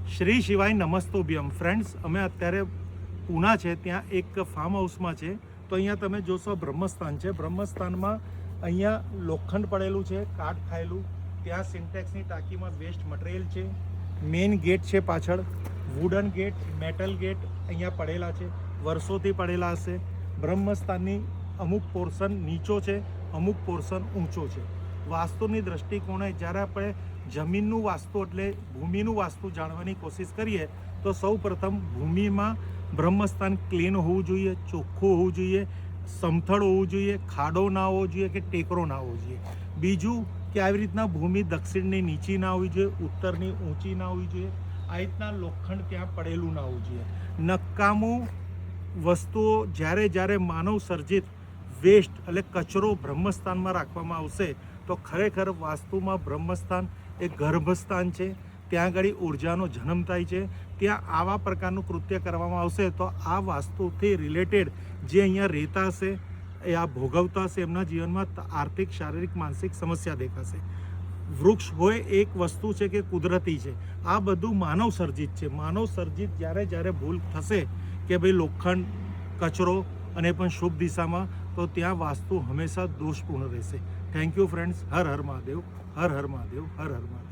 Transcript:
શ્રી શિવાય નમસ્તોભ્યમ ફ્રેન્ડ્સ, અમે અત્યારે પૂના છે ત્યાં એક ફાર્મ હાઉસમાં છે. તો અહીંયા તમે જોશો બ્રહ્મસ્થાન છે. બ્રહ્મસ્થાનમાં અહીંયા લોખંડ પડેલું છે, કાટ ખાયેલું. ત્યાં સિન્ટેક્સની ટાંકીમાં વેસ્ટ મટીરિયલ છે. મેઇન ગેટ છે પાછળ, વુડન ગેટ, મેટલ ગેટ અહીંયા પડેલા છે, વર્ષોથી પડેલા હશે. બ્રહ્મસ્થાનની અમુક પોર્શન નીચો છે, અમુક પોર્શન ઊંચો છે. વાસ્તુની દૃષ્ટિકોણે જ્યારે આપણે જમીનનું વાસ્તુ એટલે ભૂમિનું વાસ્તુ જાણવાની કોશિશ કરીએ તો સૌ પ્રથમ ભૂમિમાં બ્રહ્મસ્થાન ક્લીન હોવું જોઈએ, ચોખ્ખું હોવું જોઈએ, સમથળ હોવું જોઈએ, ખાડો ના હોવો જોઈએ કે ટેકરો ના હોવો જોઈએ. બીજું કે આવી રીતના ભૂમિ દક્ષિણની નીચી ના હોવી જોઈએ, ઉત્તરની ઊંચી ના હોવી જોઈએ. આ રીતના લોખંડ ત્યાં પડેલું ના હોવું જોઈએ. નકામું વસ્તુઓ જ્યારે માનવ સર્જિત વેસ્ટ એટલે કચરો બ્રહ્મસ્થાનમાં રાખવામાં આવશે તો ખરેખર વાસ્તુમાં બ્રહ્મસ્થાન એ ગર્ભસ્થાન છે. ત્યાં આગળ ઉર્જાનો જન્મ થાય છે. ત્યાં આવા પ્રકારનું કૃત્ય કરવામાં આવશે તો આ વાસ્તુથી રિલેટેડ જે અહીંયા રહેતા હશે એ આ ભોગવતા હશે એમના જીવનમાં આર્થિક, શારીરિક, માનસિક સમસ્યા દેખાશે. વૃક્ષ હોય એક વસ્તુ છે કે કુદરતી છે, આ બધું માનવ સર્જિત છે. માનવ સર્જિત જ્યારે ભૂલ થશે કે ભાઈ લોખંડ, કચરો અને પણ શુભ દિશામાં, તો ત્યાં વાસ્તુ હંમેશા દોષપૂર્ણ રહેશે. Thank you friends. Har Har Mahadev, Har Har Mahadev, Har Har Mahadev.